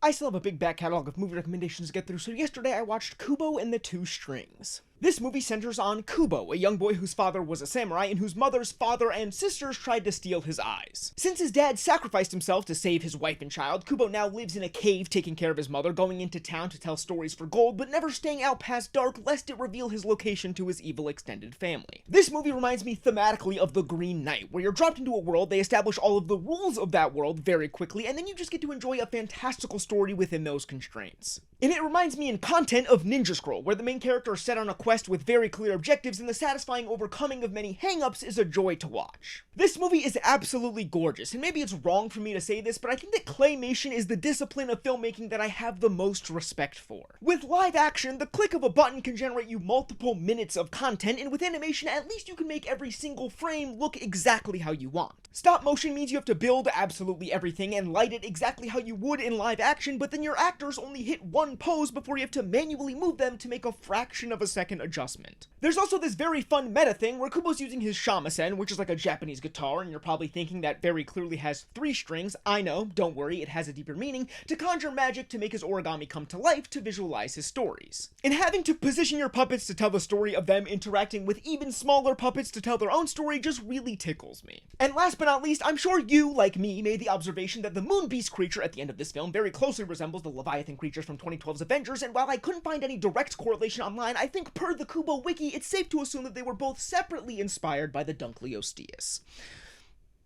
I still have a big back catalog of movie recommendations to get through, so yesterday I watched Kubo and the Two Strings. This movie centers on Kubo, a young boy whose father was a samurai and whose mother's father and sisters tried to steal his eyes. Since his dad sacrificed himself to save his wife and child, Kubo now lives in a cave taking care of his mother, going into town to tell stories for gold, but never staying out past dark lest it reveal his location to his evil extended family. This movie reminds me thematically of The Green Knight, where you're dropped into a world, they establish all of the rules of that world very quickly, and then you just get to enjoy a fantastical story within those constraints. And it reminds me in content of Ninja Scroll, where the main character is set on a quest with very clear objectives and the satisfying overcoming of many hang-ups is a joy to watch. This movie is absolutely gorgeous, and maybe it's wrong for me to say this, but I think that claymation is the discipline of filmmaking that I have the most respect for. With live action, the click of a button can generate you multiple minutes of content, and with animation, at least you can make every single frame look exactly how you want. Stop motion means you have to build absolutely everything and light it exactly how you would in live action, but then your actors only hit one pose before you have to manually move them to make a fraction of a second adjustment. There's also this very fun meta thing where Kubo's using his shamisen, which is like a Japanese guitar, and you're probably thinking that very clearly has 3 strings. I know, don't worry, it has a deeper meaning, to conjure magic to make his origami come to life to visualize his stories. And having to position your puppets to tell the story of them interacting with even smaller puppets to tell their own story just really tickles me. And last but not least, I'm sure you, like me, made the observation that the moon beast creature at the end of this film very closely resembles the Leviathan creatures from 2012's Avengers, and while I couldn't find any direct correlation online, I think per the Kubo wiki, it's safe to assume that they were both separately inspired by the Dunkleosteus.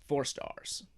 4 stars.